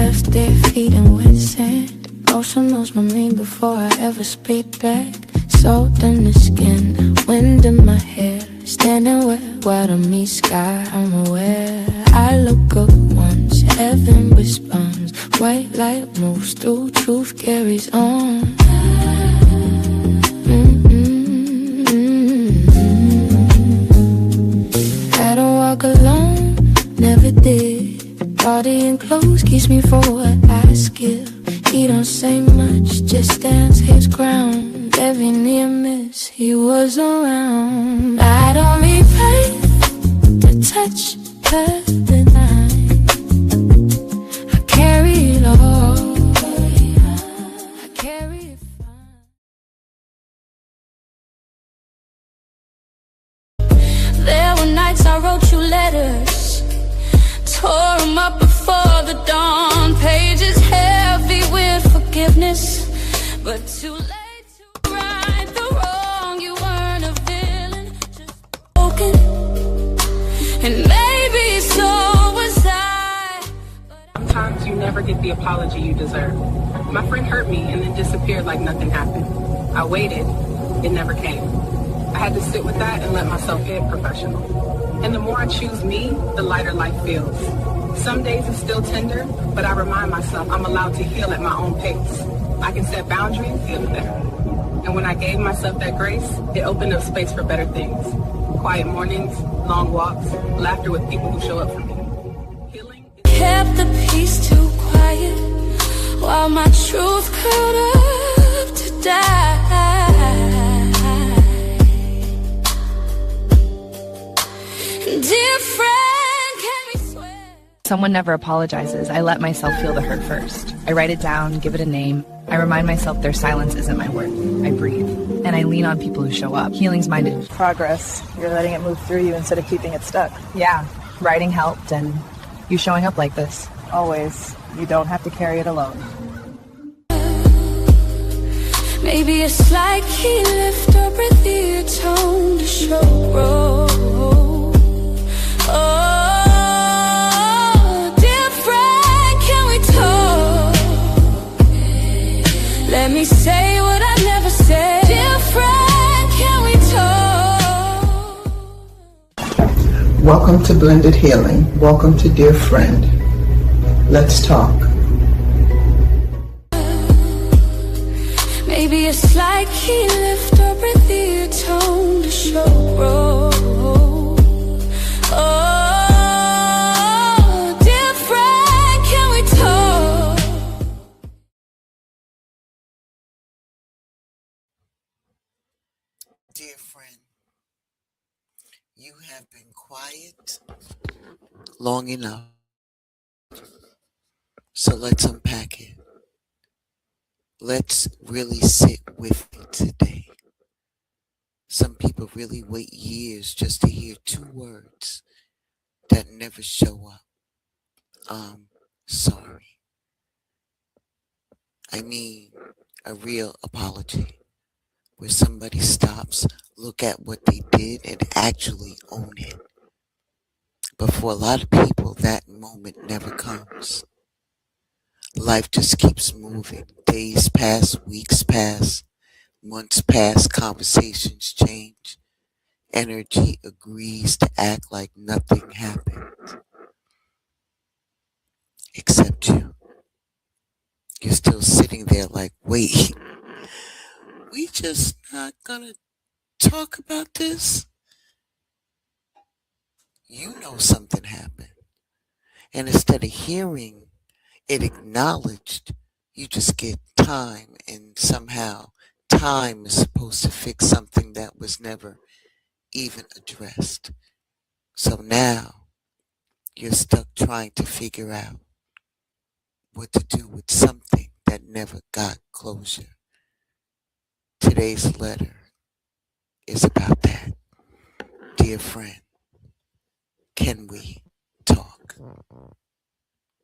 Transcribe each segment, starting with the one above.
left their feet in wet sand. Ocean knows my name before I ever speak back. Salt in the skin, wind in my hair, standing where white on me sky. I'm aware I look up once, heaven responds. White light moves through, truth carries on. Had to walk alone, never did. Body and clothes keeps me for what I skill. He don't say much, just stands his ground. Every near miss, he was around. I don't need faith to touch her tonight. I carry it all, I carry it fine. There were nights I wrote you letters, tore them up before the dawn. Pages heavy with forgiveness, but too late to right the wrong. You weren't a villain, just broken, and maybe so was I. Sometimes you never get the apology you deserve. My friend hurt me and then disappeared like nothing happened. I waited, it never came. I had to sit with that and let myself get professional. And the more I choose me, the lighter life feels. Some days it's still tender, but I remind myself I'm allowed to heal at my own pace. I can set boundaries, feel better. And when I gave myself that grace, it opened up space for better things. Quiet mornings, long walks, laughter with people who show up for me. Healing kept the peace too quiet, while my truth curled up to die. Dear friend, can we swear? Someone never apologizes. I let myself feel the hurt first. I write it down, give it a name. I remind myself their silence isn't my word. I breathe. And I lean on people who show up. Healing's minded. Progress. You're letting it move through you instead of keeping it stuck. Yeah, writing helped, and you showing up like this. Always. You don't have to carry it alone. Maybe it's like he left a breathier tone to show. Oh, dear friend, can we talk? Let me say what I never said. Dear friend, can we talk? Welcome to Blended Healing. Welcome to Dear Friend. Let's talk. Maybe it's like he left a breathier tone to show. Oh, dear friend, can we talk? Dear friend, you have been quiet long enough, so let's unpack it. Let's really sit with it today. Some people really wait years just to hear two words that never show up. I'm sorry. I mean, a real apology where somebody stops, look at what they did, and actually own it. But for a lot of people, that moment never comes. Life just keeps moving. Days pass, weeks pass, months pass, conversations change. Energy agrees to act like nothing happened. Except you. You're still sitting there like, wait, we just not gonna talk about this? You know something happened. And instead of hearing it acknowledged, you just get time, and somehow time is supposed to fix something that was never even addressed. So now you're stuck trying to figure out what to do with something that never got closure. Today's letter is about that. Dear friend, can we talk?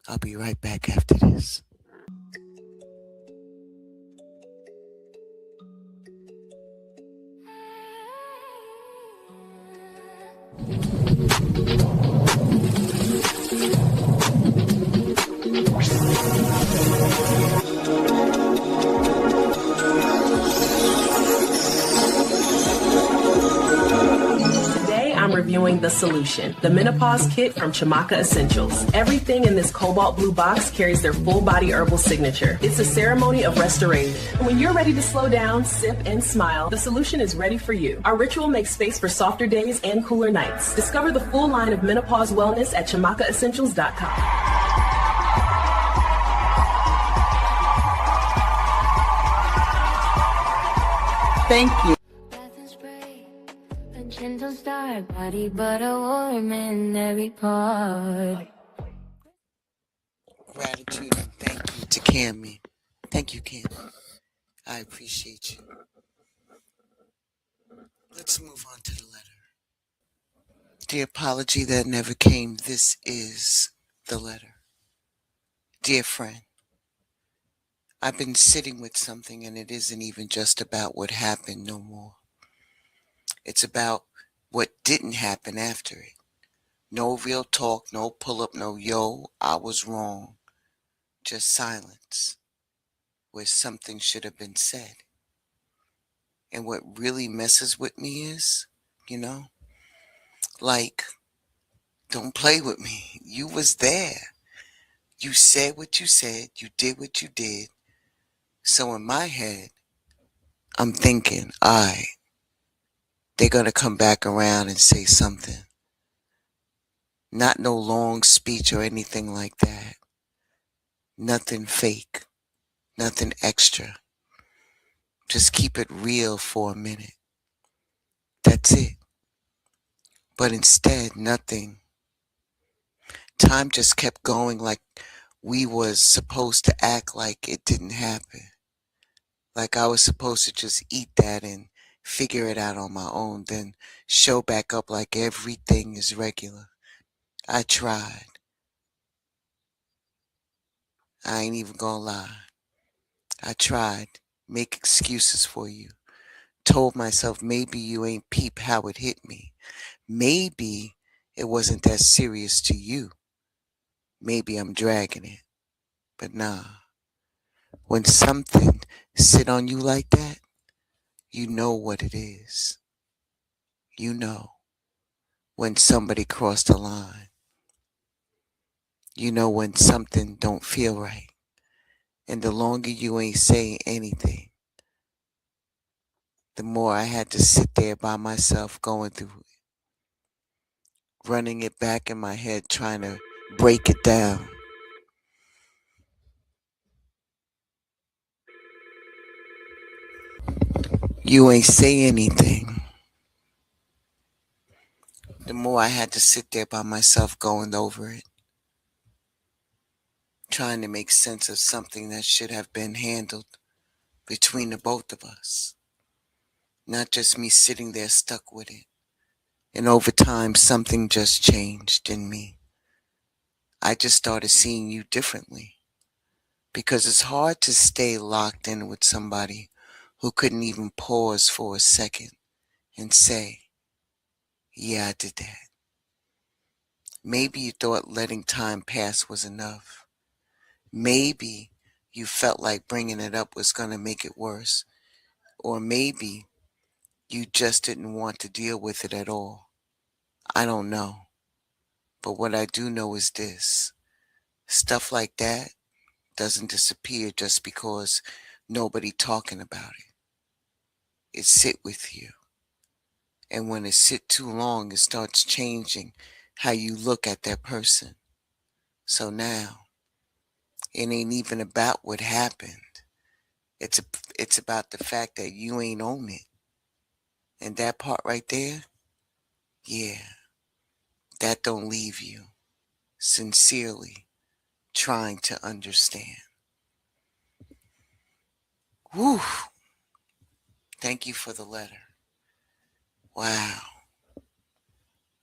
I'll be right back after this. Today, I'm reviewing The Solution, the menopause kit from Chamaka Essentials. Everything in this cobalt blue box carries their full body herbal signature. It's a ceremony of restoration. When you're ready to slow down, sip, and smile, The Solution is ready for you. Our ritual makes space for softer days and cooler nights. Discover the full line of menopause wellness at ChamakaEssentials.com. Thank you. A gentle start, body butter warm in every part. Gratitude and thank you to Cammy. Thank you, Cammy. I appreciate you. Let's move on to the letter. The apology that never came. This is the letter. Dear friend, I've been sitting with something and it isn't even just about what happened no more. It's about what didn't happen after it. No real talk, no pull up, no yo, I was wrong. Just silence where something should have been said. And what really messes with me is, like, don't play with me. You was there. You said what you said. You did what you did. So in my head, I'm thinking, they're going to come back around and say something. Not no long speech or anything like that. Nothing fake. Nothing extra. Just keep it real for a minute. That's it. But instead, nothing. Time just kept going like we was supposed to act like it didn't happen. Like I was supposed to just eat that and figure it out on my own, then show back up like everything is regular. I tried. I ain't even gonna lie. I tried. Make excuses for you. Told myself maybe you ain't peep how it hit me. Maybe it wasn't that serious to you. Maybe I'm dragging it. But nah. When something sit on you like that, you know what it is. You know when somebody crossed the line. You know when something don't feel right. And the longer you ain't saying anything, the more I had to sit there by myself going through it. Running it back in my head, trying to break it down. You ain't say anything. The more I had to sit there by myself going over it. Trying to make sense of something that should have been handled between the both of us. Not just me sitting there stuck with it. And over time, something just changed in me. I just started seeing you differently. Because it's hard to stay locked in with somebody who couldn't even pause for a second and say, yeah, I did that. Maybe you thought letting time pass was enough. Maybe you felt like bringing it up was going to make it worse. Or maybe you just didn't want to deal with it at all. I don't know. But what I do know is this. Stuff like that doesn't disappear just because nobody talking about it. It sit with you. And when it sit too long, it starts changing how you look at that person. So now, it ain't even about what happened. It's about the fact that you ain't own it. And that part right there, yeah, that don't leave you. Sincerely trying to understand. Whew. Thank you for the letter. Wow.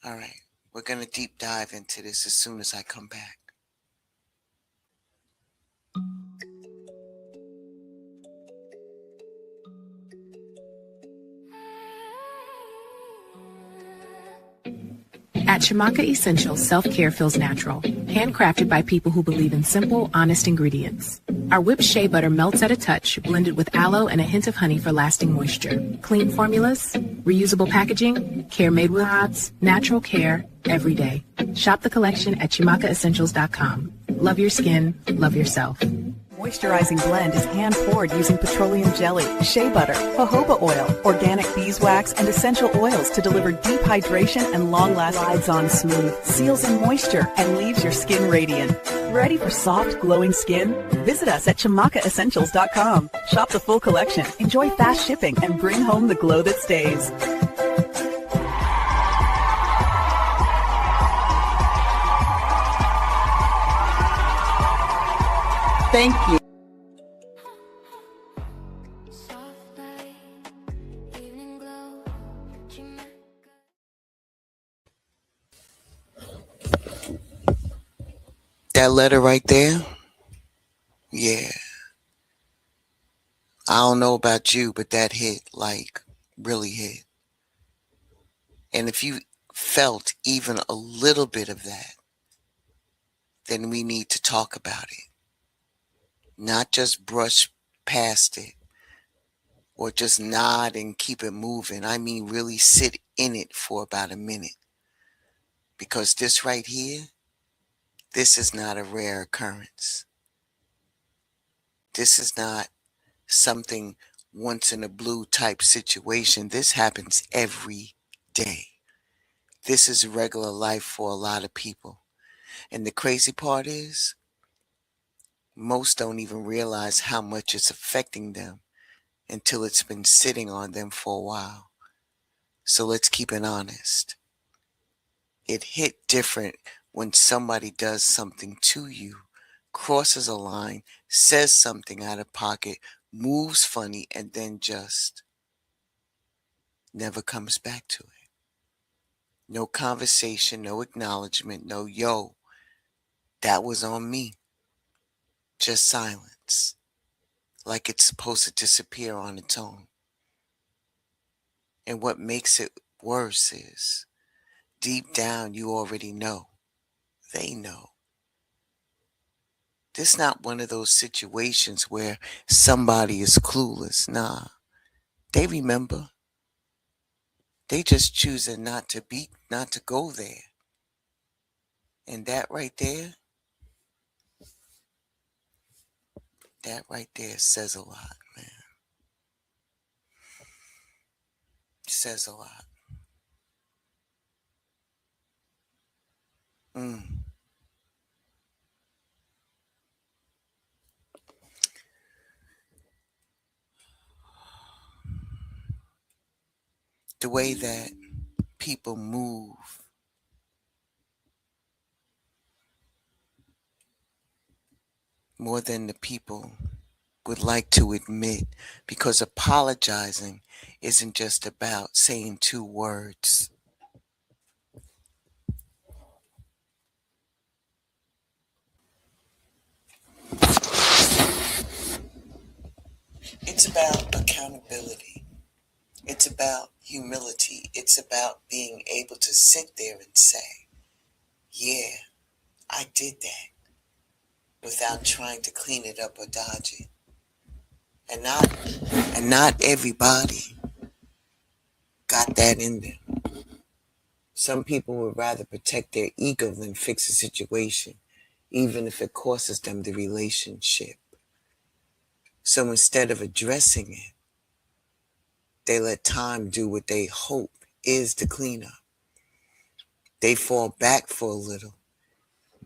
All right. We're going to deep dive into this as soon as I come back. At Shamaka Essentials, self-care feels natural, handcrafted by people who believe in simple, honest ingredients. Our whipped shea butter melts at a touch, blended with aloe and a hint of honey for lasting moisture. Clean formulas, reusable packaging, care made with odds, natural care every day. Shop the collection at ShamakaEssentials.com. Love your skin, love yourself. Moisturizing blend is hand-poured using petroleum jelly, shea butter, jojoba oil, organic beeswax, and essential oils to deliver deep hydration and long-lasting. Glides on smooth, seals in moisture, and leaves your skin radiant. Ready for soft, glowing skin? Visit us at ShamakaEssentials.com. Shop the full collection, enjoy fast shipping, and bring home the glow that stays. Thank you. That letter right there, yeah. I don't know about you, but that hit, like, really hit. And if you felt even a little bit of that, then we need to talk about it. Not just brush past it or just nod and keep it moving. I mean, really sit in it for about a minute. Because this right here, this is not a rare occurrence. This is not something once in a blue type situation. This happens every day. This is regular life for a lot of people. And the crazy part is, most don't even realize how much it's affecting them until it's been sitting on them for a while. So let's keep it honest. It hit different when somebody does something to you, crosses a line, says something out of pocket, moves funny, and then just never comes back to it. No conversation, no acknowledgement, no yo, that was on me. Just silence, like it's supposed to disappear on its own. And what makes it worse is, deep down you already know. They know. This is not one of those situations where somebody is clueless. Nah, they remember. They just choosing not to go there. And that right there says a lot, man. It says a lot. The way that people move more than the people would like to admit, because apologizing isn't just about saying two words. It's about accountability. It's about humility. It's about being able to sit there and say, yeah, I did that, without trying to clean it up or dodge it. And not everybody got that in them. Some people would rather protect their ego than fix a situation, even if it costs them the relationship. So instead of addressing it, they let time do what they hope is the cleanup. They fall back for a little,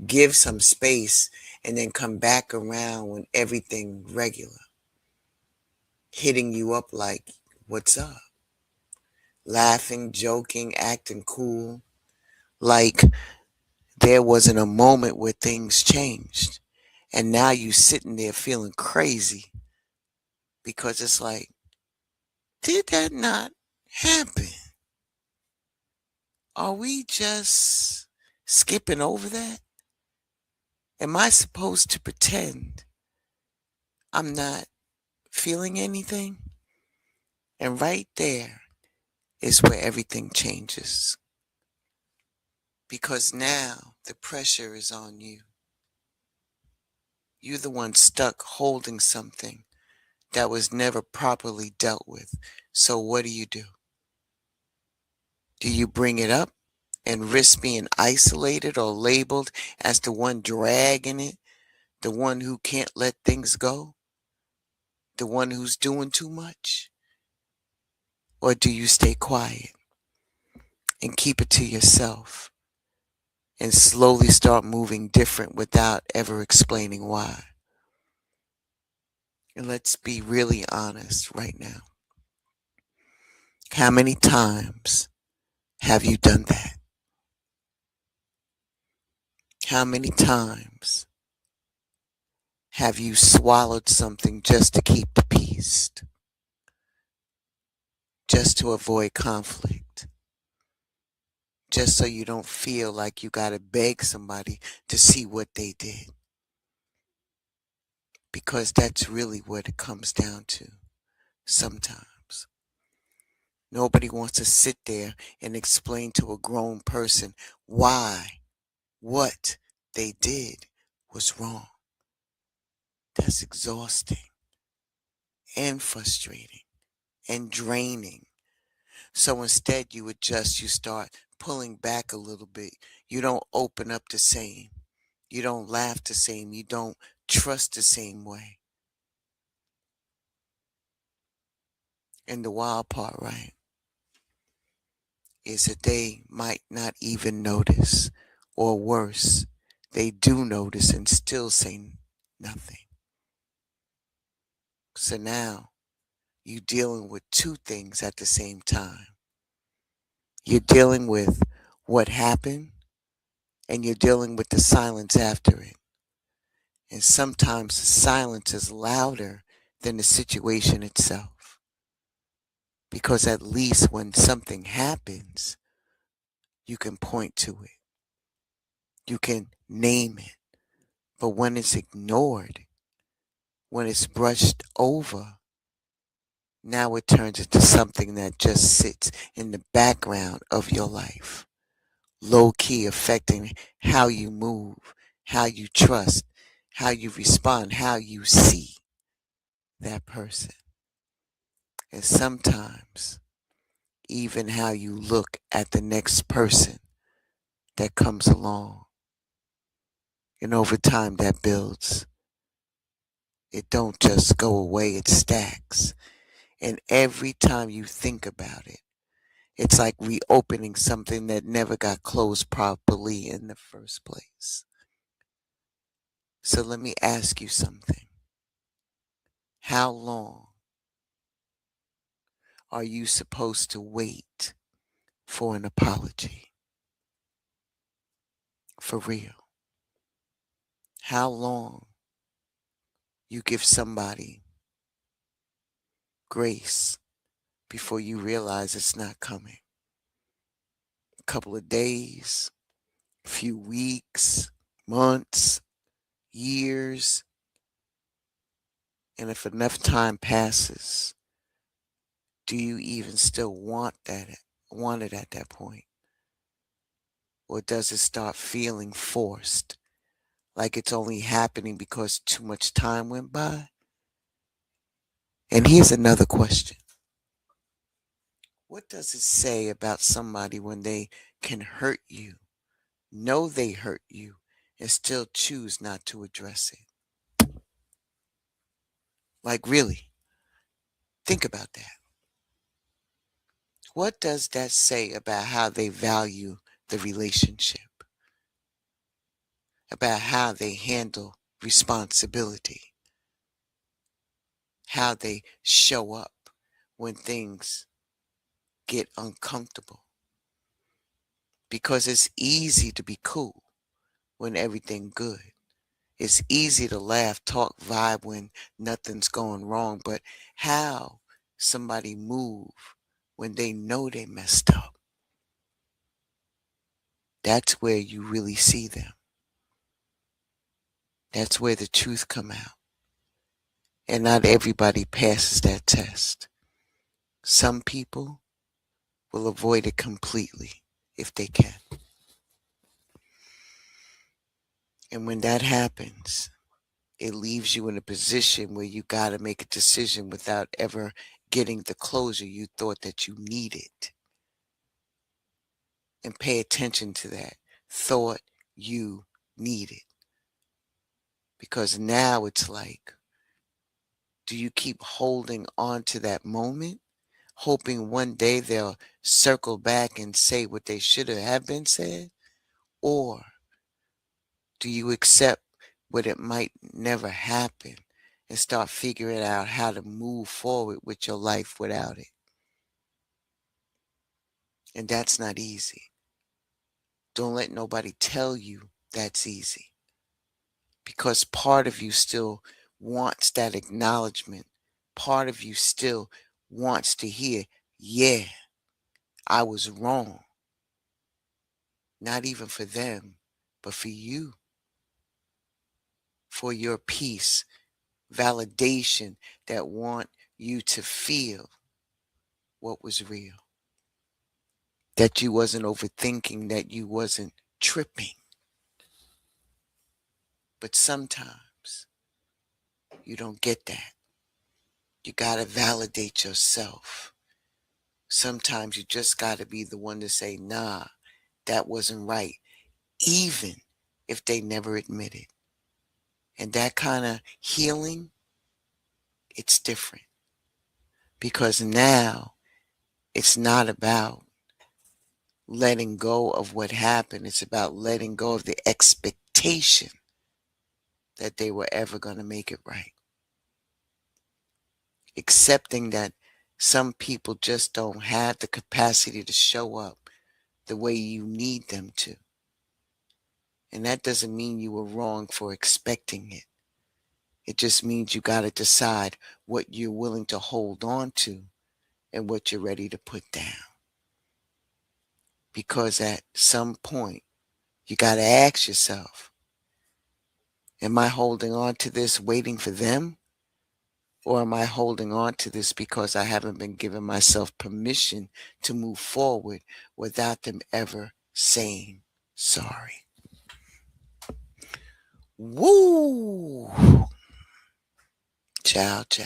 give some space, and then come back around when everything regular, hitting you up like, what's up? Laughing, joking, acting cool, like there wasn't a moment where things changed. And now you sitting there feeling crazy because it's like, did that not happen? Are we just skipping over that? Am I supposed to pretend I'm not feeling anything? And right there is where everything changes. because now the pressure is on you. You're the one stuck holding something that was never properly dealt with. So what do? Do you bring it up and risk being isolated or labeled as the one dragging it, the one who can't let things go, the one who's doing too much? Or do you stay quiet and keep it to yourself and slowly start moving different without ever explaining why? And let's be really honest right now. How many times have you done that? How many times have you swallowed something just to keep the peace, just to avoid conflict, just so you don't feel like you got to beg somebody to see what they did? Because that's really what it comes down to sometimes. Nobody wants to sit there and explain to a grown person why what they did was wrong. That's exhausting and frustrating and draining. So instead you adjust, you start pulling back a little bit. You don't open up the same. You don't laugh the same. You don't trust the same way. And the wild part, right, is that they might not even notice, or worse, they do notice and still say nothing. So now you're dealing with two things at the same time. You're dealing with what happened, and you're dealing with the silence after it. And sometimes the silence is louder than the situation itself. Because at least when something happens, you can point to it. You can name it. But when it's ignored, when it's brushed over, now it turns into something that just sits in the background of your life, low key affecting how you move, how you trust, how you respond, how you see that person. And sometimes even how you look at the next person that comes along. And over time that builds. It don't just go away, it stacks. And every time you think about it, it's like reopening something that never got closed properly in the first place. So let me ask you something. How long are you supposed to wait for an apology? For real. How long you give somebody grace before you realize it's not coming? A couple of days, a few weeks, months, years. And if enough time passes, do you even still want it at that point? Or does it start feeling forced, like it's only happening because too much time went by? And here's another question. What does it say about somebody when they can hurt you, know they hurt you, and still choose not to address it? Like, really, think about that. What does that say about how they value the relationship? About how they handle responsibility? How they show up when things get uncomfortable? Because it's easy to be cool when everything's good. It's easy to laugh, talk, vibe when nothing's going wrong. But how somebody move when they know they messed up? That's where you really see them. That's where the truth come out. And not everybody passes that test. Some people will avoid it completely if they can. And when that happens, it leaves you in a position where you got to make a decision without ever getting the closure you thought that you needed. And pay attention to that. Thought you needed. Because now it's like, do you keep holding on to that moment, hoping one day they'll circle back and say what they should have been said? Or do you accept what it might never happen and start figuring out how to move forward with your life without it? And that's not easy. Don't let nobody tell you that's easy. Because part of you still wants that acknowledgement. Part of you still wants to hear, yeah, I was wrong. Not even for them, but for you. For your peace, validation that want you to feel what was real. That you wasn't overthinking, that you wasn't tripping. But sometimes you don't get that. You got to validate yourself. Sometimes you just got to be the one to say, nah, that wasn't right, even if they never admit it. And that kind of healing, it's different. Because now it's not about letting go of what happened. It's about letting go of the expectation that they were ever going to make it right. Accepting that some people just don't have the capacity to show up the way you need them to. And that doesn't mean you were wrong for expecting it. It just means you got to decide what you're willing to hold on to and what you're ready to put down. Because at some point, you got to ask yourself, am I holding on to this waiting for them? Or am I holding on to this because I haven't been giving myself permission to move forward without them ever saying sorry? Woo! Ciao, ciao.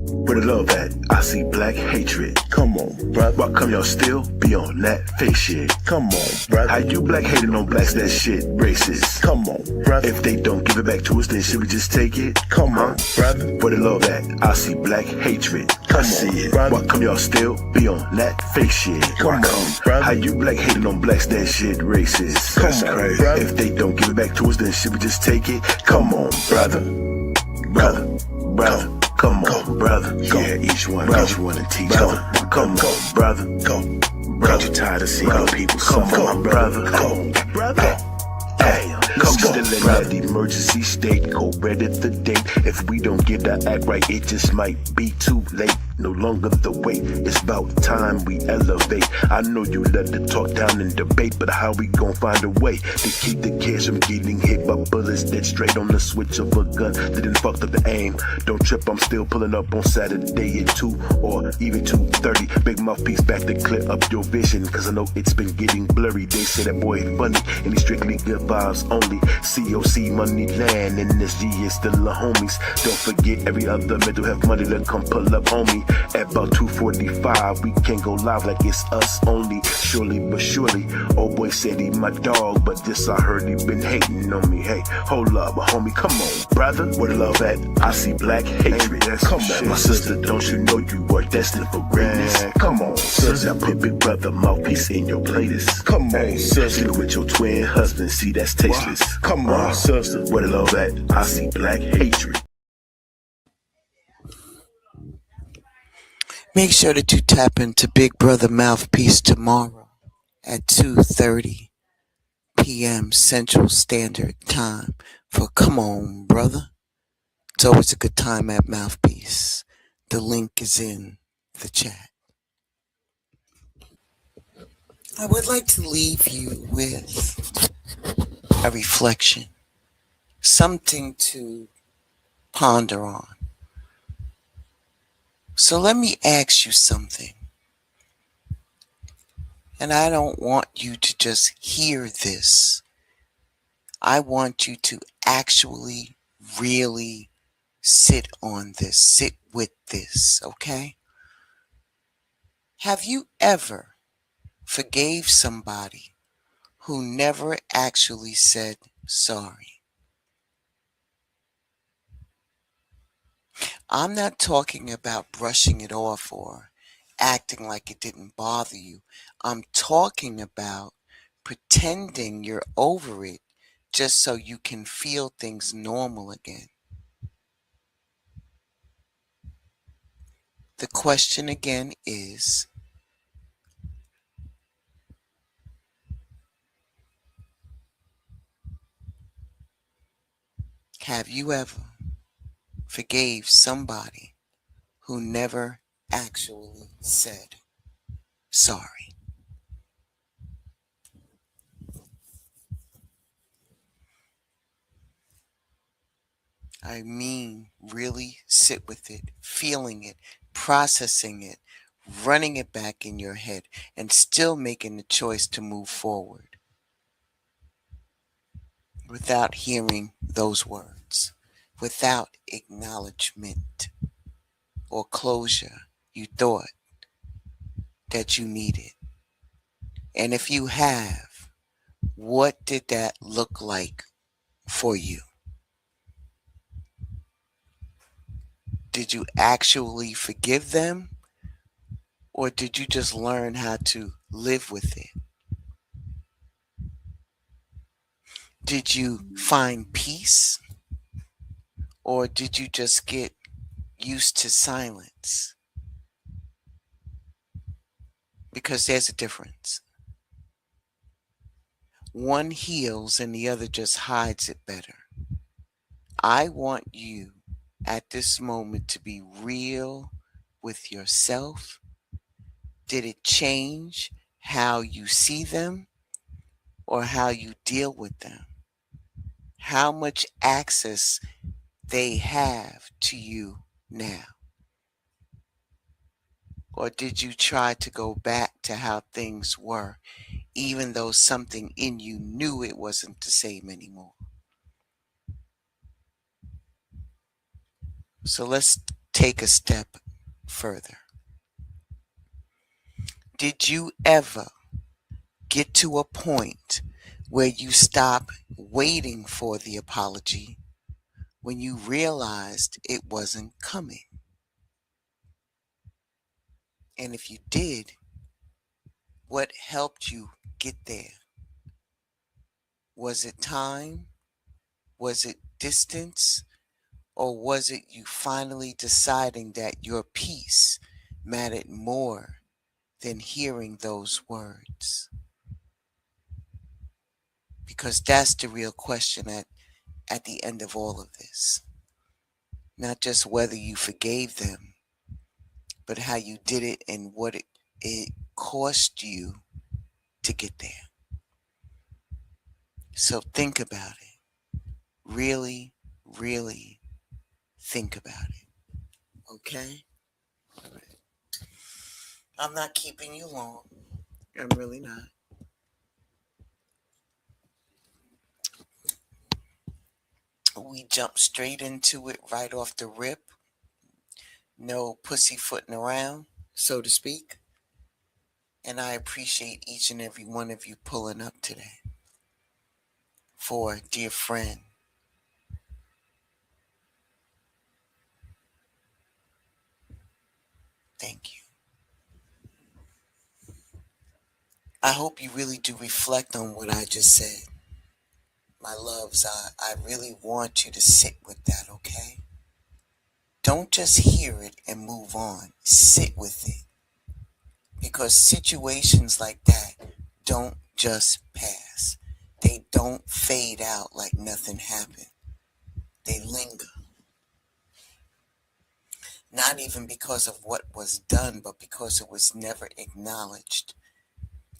Where the love at? I see black hatred. Come on, bruh. Why come y'all still be on that fake shit? Come on, bruh. How you black hating on blacks? That shit racist. Come on, bruh. If they don't give it back to us, then should we just take it? Come on, brother. Where the love at? I see black hatred. I see it. Brother. Why come y'all still be on that fake shit? Come on, brother. How you black hating on blacks? That shit racist. Come on, crazy. Brother. If they don't give it back to us, then should we just take it? Come on, brother. Brother. Come on, brother. Go. Yeah, each one and teach. Come on, brother. Go. Ain't you tired of seeing our people suffer, my brother? Go, brother. Hey, come on, still in that emergency state. Go ready the date. If we don't get our act right, it just might be too late. No longer the wait. It's about time we elevate. I know you love to talk down and debate, but how we gon' find a way to keep the kids from getting hit by bullets dead straight on the switch of a gun that didn't fuck up the aim? Don't trip, I'm still pulling up on Saturday at 2 or even 2:30. Big mouthpiece back to clear up your vision, cause I know it's been getting blurry. They say that boy ain't funny and he strictly good vibes only. COC money land and this G is still a homies. Don't forget every other mental health money that come pull up on me. At about 2:45, we can't go live like it's us only. Surely but surely, old boy said he my dog, but this I heard he been hating on me. Hey, hold up, homie, come on, brother. Where the love at? I see black hatred. Come on, my sister, don't you know you are destined for greatness? Come on, sister, put big brother mouthpiece in your playlist. Come on, sister, with your twin husband, see that's tasteless. Come on, sister, where the love at? I see black hatred. Make sure that you tap into Big Brother Mouthpiece tomorrow at 2:30 p.m. Central Standard Time for Come On, Brother. It's always a good time at Mouthpiece. The link is in the chat. I would like to leave you with a reflection, something to ponder on. So let me ask you something. And I don't want you to just hear this. I want you to actually really sit on this, sit with this, okay? Have you ever forgave somebody who never actually said sorry? I'm not talking about brushing it off or acting like it didn't bother you. I'm talking about pretending you're over it just so you can feel things normal again. The question again is, have you ever forgave somebody who never actually said sorry? I mean, really sit with it, feeling it, processing it, running it back in your head, and still making the choice to move forward without hearing those words, without acknowledgement or closure you thought that you needed. And if you have, what did that look like for you? Did you actually forgive them? Or did you just learn how to live with it? Did you find peace? Or did you just get used to silence? Because there's a difference. One heals and the other just hides it better. I want you at this moment to be real with yourself. Did it change how you see them or how you deal with them? How much access they have to you now? Or did you try to go back to how things were, even though something in you knew it wasn't the same anymore? So let's take a step further. Did you ever get to a point where you stop waiting for the apology when you realized it wasn't coming? And if you did, what helped you get there? Was it time? Was it distance? Or was it you finally deciding that your peace mattered more than hearing those words? Because that's the real question at the end of all of this. Not just whether you forgave them, but how you did it and what it cost you to get there. So think about it. Really, really think about it. Okay? I'm not keeping you long. I'm really not. We jump straight into it right off the rip. No pussyfooting around, so to speak. And I appreciate each and every one of you pulling up today. For a dear friend, thank you. I hope you really do reflect on what I just said. My loves, I really want you to sit with that, okay? Don't just hear it and move on. Sit with it. Because situations like that don't just pass. They don't fade out like nothing happened. They linger. Not even because of what was done, but because it was never acknowledged.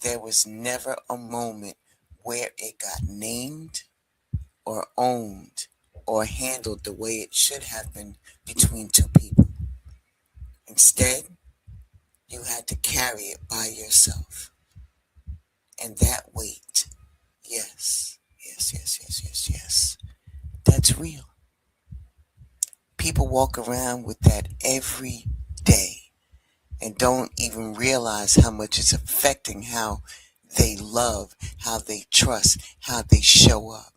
There was never a moment where it got named or owned or handled the way it should have been between two people. Instead, you had to carry it by yourself. And that weight, yes, that's real. People walk around with that every day and don't even realize how much it's affecting how they love, how they trust, how they show up.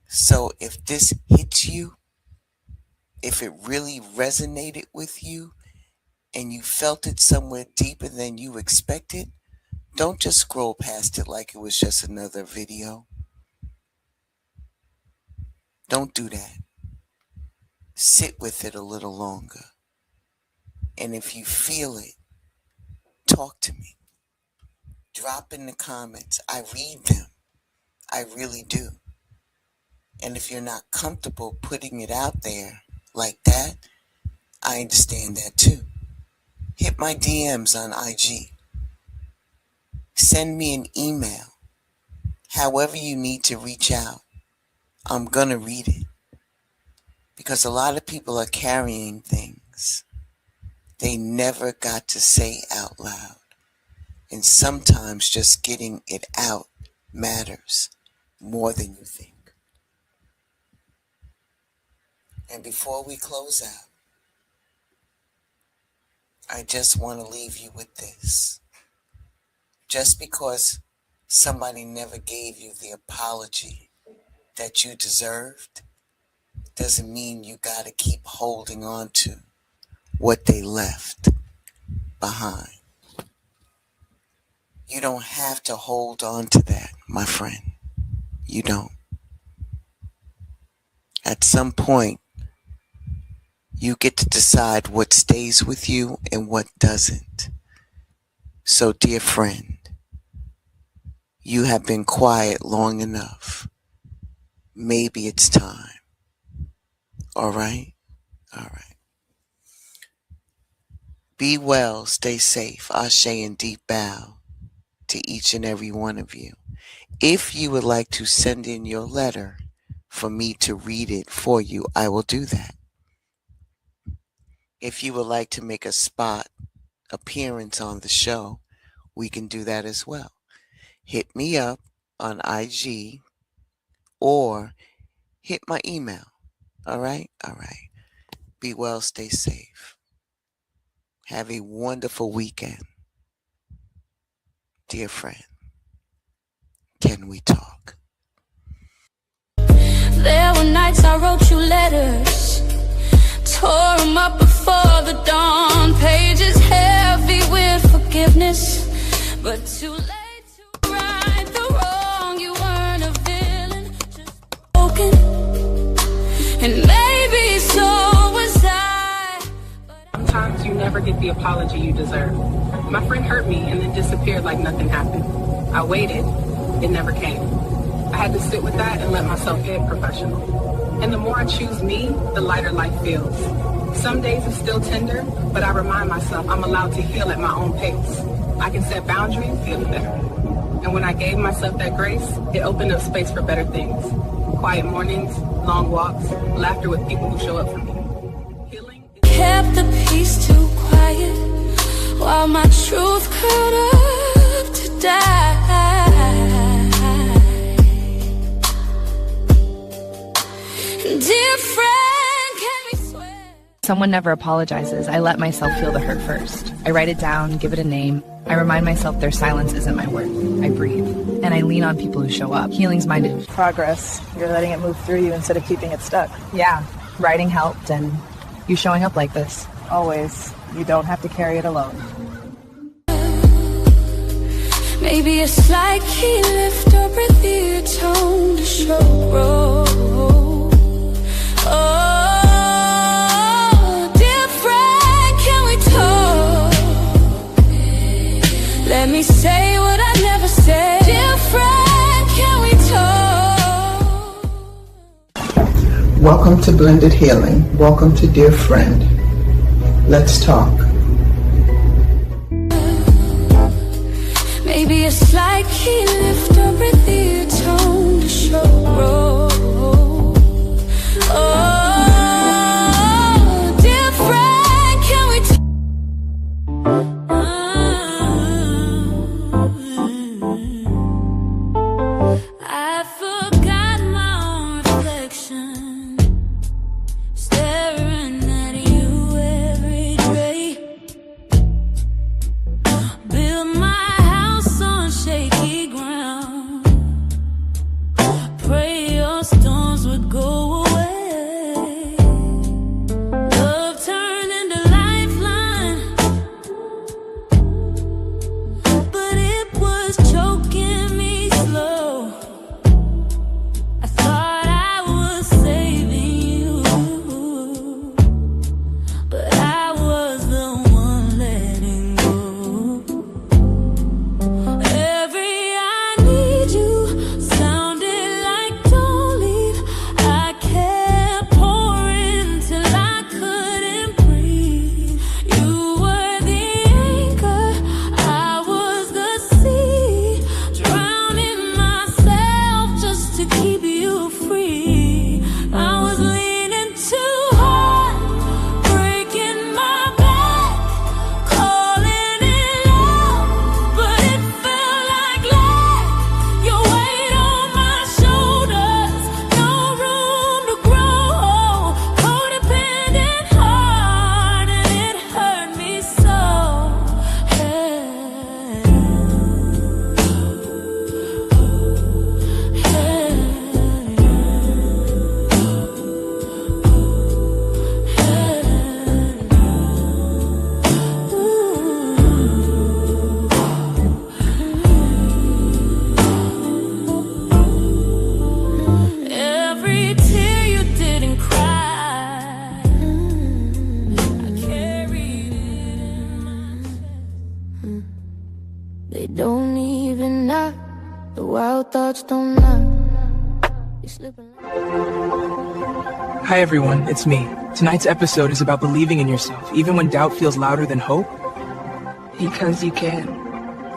So if this hits you, if it really resonated with you and you felt it somewhere deeper than you expected, don't just scroll past it like it was just another video. Don't do that. Sit with it a little longer. And if you feel it, talk to me. Drop in the comments. I read them. I really do. And if you're not comfortable putting it out there like that, I understand that too. Hit my DMs on IG. Send me an email. However you need to reach out, I'm gonna read it. Because a lot of people are carrying things they never got to say out loud. And sometimes just getting it out matters more than you think. And before we close out, I just want to leave you with this. Just because somebody never gave you the apology that you deserved doesn't mean you got to keep holding on to what they left behind. You don't have to hold on to that, my friend. You don't. At some point, you get to decide what stays with you and what doesn't. So, dear friend, you have been quiet long enough. Maybe it's time. All right? All right. Be well, stay safe. Ashe and deep bow to each and every one of you. If you would like to send in your letter for me to read it for you, I will do that. If you would like to make a spot appearance on the show, we can do that as well. Hit me up on IG or hit my email. All right? All right. Be well, stay safe. Have a wonderful weekend. Dear friend, can we talk? There were nights I wrote you letters, tore them up before the dawn. Pages heavy with forgiveness, but too late to right the wrong. You weren't a villain, just broken, and maybe so was I. Sometimes you never get the apology you deserve. My friend hurt me and then disappeared like nothing happened. I waited, it never came. I had to sit with that and let myself get professional. And the more I choose me, the lighter life feels. Some days it's still tender, but I remind myself I'm allowed to heal at my own pace. I can set boundaries, feel better. And when I gave myself that grace, it opened up space for better things. Quiet mornings, long walks, laughter with people who show up for me. Healing. Kept the peace too quiet, while my truth curled up to die. Dear friend, can we swear? Someone never apologizes. I let myself feel the hurt first. I write it down, give it a name. I remind myself their silence isn't my word. I breathe. And I lean on people who show up. Healing's minded. Progress. You're letting it move through you instead of keeping it stuck. Yeah, writing helped, and you showing up like this. Always. You don't have to carry it alone. Maybe a slight key lift or breathe your tone to show growth. Oh, dear friend, can we talk? Let me say what I never said. Dear friend, can we talk? Welcome to Blended Healing. Welcome to Dear Friend. Let's talk. Maybe a slight key lift or breathe your tone to show growth. Oh, dear friend, can They don't even knock. The wild thoughts don't knock. You're slipping. Hi everyone, it's me. Tonight's episode is about believing in yourself, even when doubt feels louder than hope. Because you can.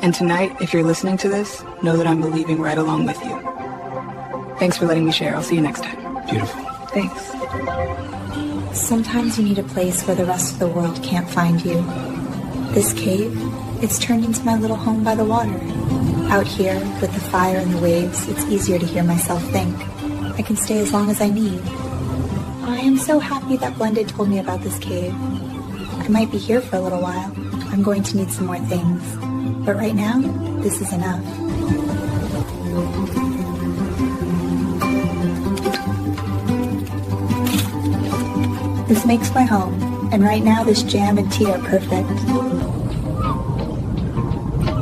And tonight, if you're listening to this, know that I'm believing right along with you. Thanks for letting me share. I'll see you next time. Beautiful. Thanks. Sometimes you need a place where the rest of the world can't find you. This cave, it's turned into my little home by the water. Out here, with the fire and the waves, it's easier to hear myself think. I can stay as long as I need. I am so happy that Blended told me about this cave. I might be here for a little while. I'm going to need some more things. But right now, this is enough. This makes my home, and right now this jam and tea are perfect.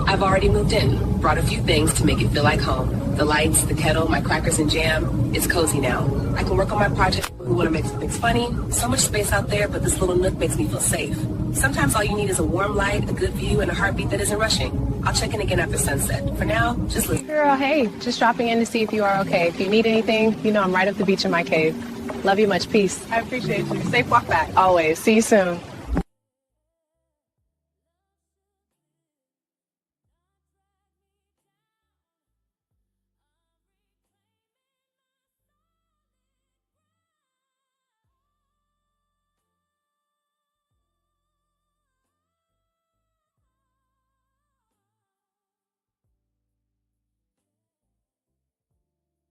I've already moved in, brought a few things to make it feel like home. The lights, the kettle, my crackers and jam. It's cozy now. I can work on my project who want to make some things funny. So much space out there, but this little nook makes me feel safe. Sometimes all you need is a warm light, a good view, and a heartbeat that isn't rushing. I'll check in again after sunset. For now, just listen. Girl, hey, just dropping in to see if you are okay. If you need anything, you know I'm right up the beach in my cave. Love you much. Peace. I appreciate you. Safe walk back. Always. See you soon.